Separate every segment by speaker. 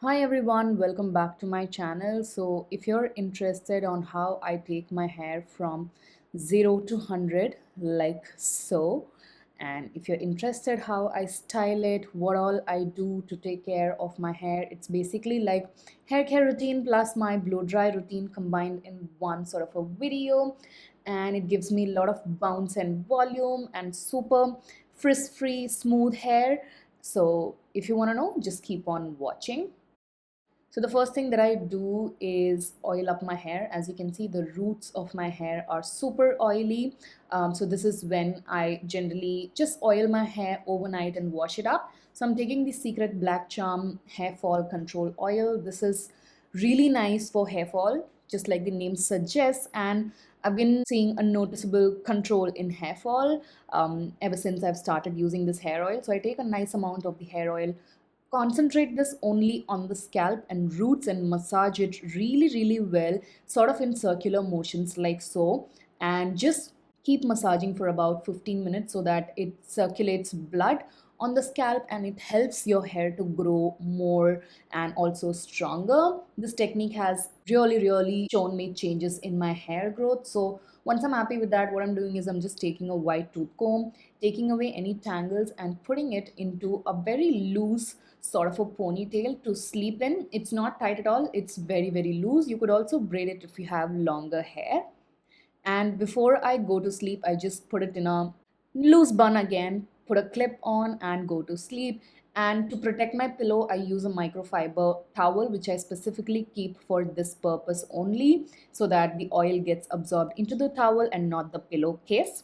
Speaker 1: Hi everyone, welcome back to my channel. So if you're interested on how I take my hair from 0 to 100 like so, and if you're interested how I style it, what all I do to take care of my hair, it's basically like hair care routine plus my blow dry routine combined in one sort of a video, and it gives me a lot of bounce and volume and super frizz free smooth hair. So if you want to know, just keep on watching. So the first thing that I do is oil up my hair. As you can see, the roots of my hair are super oily. So this is when I generally just oil my hair overnight and wash it up. So I'm taking the Secret Black Charm Hair Fall Control Oil. This is really nice for hair fall, just like the name suggests. And I've been seeing a noticeable control in hair fall ever since I've started using this hair oil. So I take a nice amount of the hair oil, concentrate this only on the scalp and roots, and massage it really well, sort of in circular motions like so, and just keep massaging for about 15 minutes so that it circulates blood on the scalp and it helps your hair to grow more and also stronger. This technique has really shown me changes in my hair growth. So once I'm happy with that, what I'm doing is I'm just taking a white tooth comb, taking away any tangles and putting it into a very loose sort of a ponytail to sleep in. It's not tight at all, it's very loose. You could also braid it if you have longer hair. And before I go to sleep, I just put it in a loose bun again, put a clip on and go to sleep. And to protect my pillow, I use a microfiber towel, which I specifically keep for this purpose only, so that the oil gets absorbed into the towel and not the pillowcase.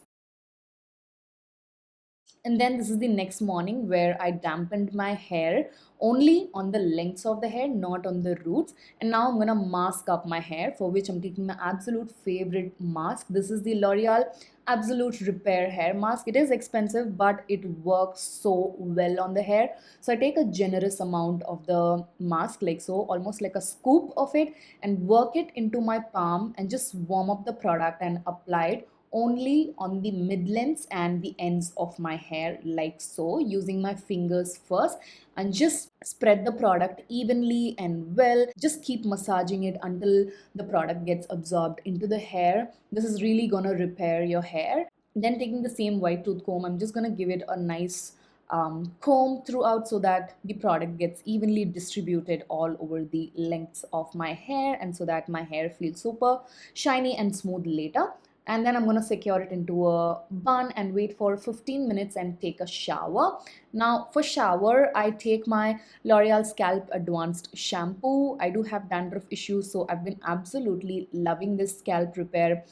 Speaker 1: And then this is the next morning where I dampened my hair only on the lengths of the hair, not on the roots. And now I'm gonna mask up my hair, for which I'm taking my absolute favorite mask. This is the L'Oreal Absolute Repair Hair Mask. It is expensive, but it works so well on the hair. So I take a generous amount of the mask, like so, almost like a scoop of it, and work it into my palm and just warm up the product and apply it only on the mid lengths and the ends of my hair like so, using my fingers first, and just spread the product evenly and well. Just keep massaging it until the product gets absorbed into the hair. This is really gonna repair your hair. Then taking the same white tooth comb, I'm just gonna give it a nice comb throughout so that the product gets evenly distributed all over the lengths of my hair, and so that my hair feels super shiny and smooth later. And then I'm going to secure it into a bun and wait for 15 minutes and take a shower. Now for shower, I take my L'Oreal Scalp Advanced Shampoo. I do have dandruff issues, so I've been absolutely loving this scalp repair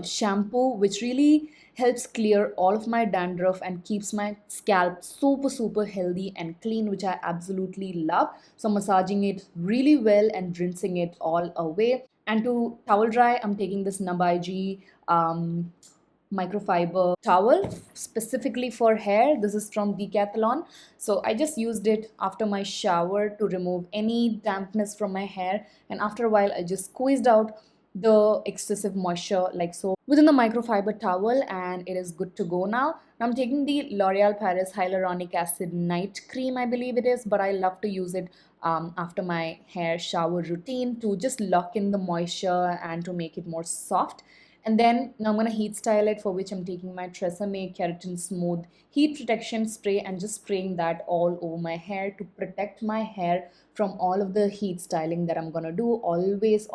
Speaker 1: shampoo, which really helps clear all of my dandruff and keeps my scalp super healthy and clean, which I absolutely love. So massaging it really well and rinsing it all away. And to towel dry, I'm taking this Nabaiji um, microfiber towel specifically for hair. This is from Decathlon. So I just used it after my shower to remove any dampness from my hair. And after a while, I just squeezed out the excessive moisture like so within the microfiber towel, and it is good to go now. Now I'm taking the L'Oreal Paris Hyaluronic Acid Night Cream, I believe it is, but I love to use it after my hair shower routine to just lock in the moisture and to make it more soft. And then now I'm going to heat style it, for which I'm taking my Tresemme Keratin Smooth Heat Protection Spray and just spraying that all over my hair to protect my hair from all of the heat styling that I'm going to do. Always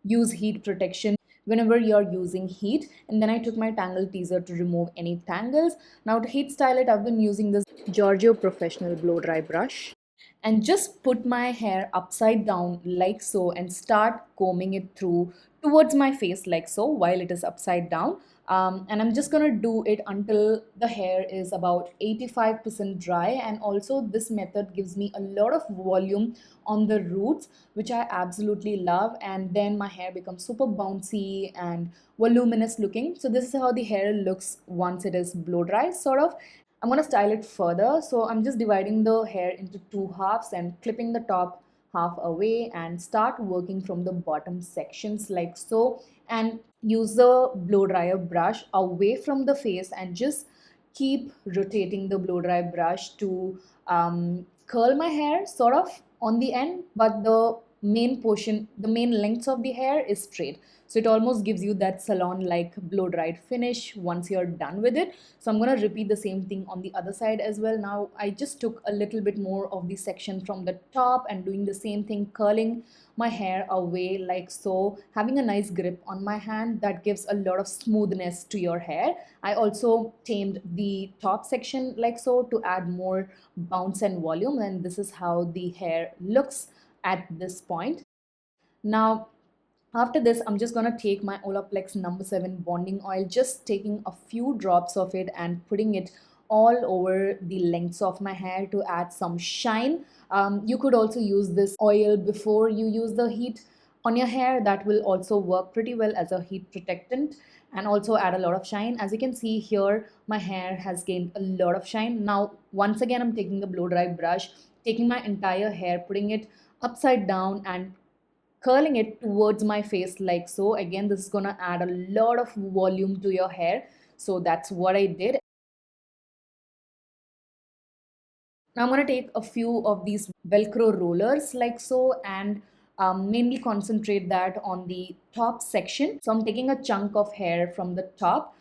Speaker 1: use heat protection whenever you're using heat. And then I took my tangle teaser to remove any tangles. Now to heat style it, I've been using this Giorgio Professional Blow Dry Brush and just put my hair upside down like so and start combing it through towards my face like so while it is upside down. And I'm just gonna do it until the hair is about 85% dry. And also this method gives me a lot of volume on the roots, which I absolutely love, and then my hair becomes super bouncy and voluminous looking. So this is how the hair looks once it is blow dry sort of. I'm going to style it further. So I'm just dividing the hair into two halves and clipping the top half away and start working from the bottom sections like so, and use the blow dryer brush away from the face and just keep rotating the blow dry brush to curl my hair sort of on the end, but the main portion, the main lengths of the hair is straight. So it almost gives you that salon like blow dried finish once you're done with it. So I'm going to repeat the same thing on the other side as well. Now I just took a little bit more of the section from the top and doing the same thing, curling my hair away like so, having a nice grip on my hand that gives a lot of smoothness to your hair. I also tamed the top section like so to add more bounce and volume, and this is how the hair looks at this point. Now after this, I'm just gonna take my Olaplex number 7 bonding oil, just taking a few drops of it and putting it all over the lengths of my hair to add some shine. You could also use this oil before you use the heat on your hair. That will also work pretty well as a heat protectant and also add a lot of shine. As you can see here, my hair has gained a lot of shine. Now, once again, I'm taking the blow dry brush, taking my entire hair, putting it upside down and curling it towards my face like so. Again, this is gonna add a lot of volume to your hair. So that's what I did. Now I'm gonna take a few of these Velcro rollers like so and mainly concentrate that on the top section. So I'm taking a chunk of hair from the top,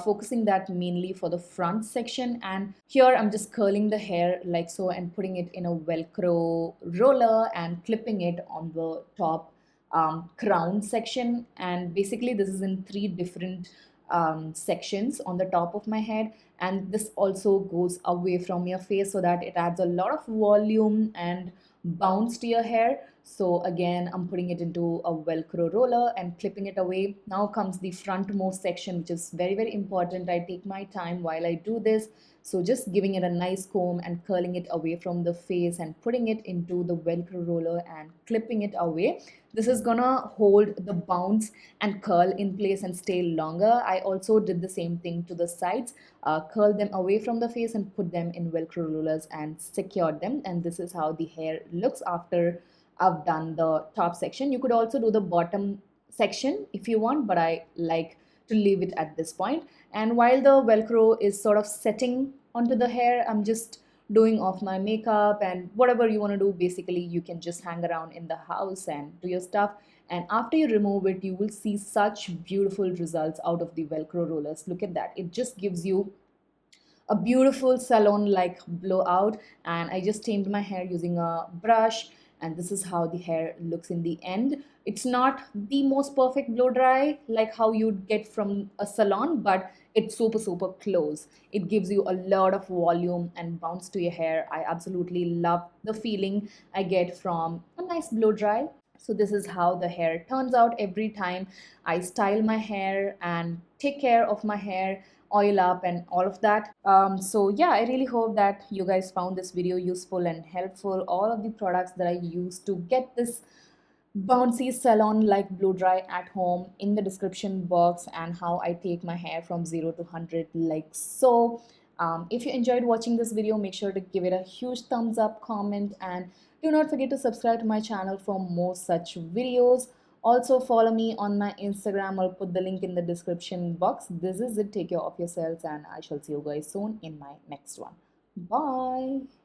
Speaker 1: focusing that mainly for the front section. And here I'm just curling the hair like so and putting it in a Velcro roller and clipping it on the top crown section. And basically this is in three different sections on the top of my head, and this also goes away from your face so that it adds a lot of volume and bounce to your hair. So again, I'm putting it into a Velcro roller and clipping it away. Now comes the frontmost section, which is very, very important. I take my time while I do this. So just giving it a nice comb and curling it away from the face and putting it into the Velcro roller and clipping it away. This is gonna hold the bounce and curl in place and stay longer. I also did the same thing to the sides, curl them away from the face and put them in Velcro rollers and secured them. And this is how the hair looks after I've done the top section. You could also do the bottom section if you want, but I like to leave it at this point. And while the Velcro is sort of setting onto the hair, I'm just doing off my makeup and whatever you want to do. Basically, you can just hang around in the house and do your stuff. And after you remove it, you will see such beautiful results out of the Velcro rollers. Look at that. It just gives you a beautiful salon like blowout. And I just tamed my hair using a brush, and this is how the hair looks in the end. It's not the most perfect blow dry like how you'd get from a salon, but it's super super close. It gives you a lot of volume and bounce to your hair. I absolutely love the feeling I get from a nice blow dry. So this is how the hair turns out every time I style my hair and take care of my hair, oil up and all of that. So yeah, I really hope that you guys found this video useful and helpful. All of the products that I use to get this bouncy salon like blow dry at home in the description box, and how I take my hair from 0 to 100 like so. If you enjoyed watching this video, make sure to give it a huge thumbs up, comment, and do not forget to subscribe to my channel for more such videos. Also follow me on my Instagram. I'll put the link in the description box. This is it. Take care of yourselves and I shall see you guys soon in my next one. Bye.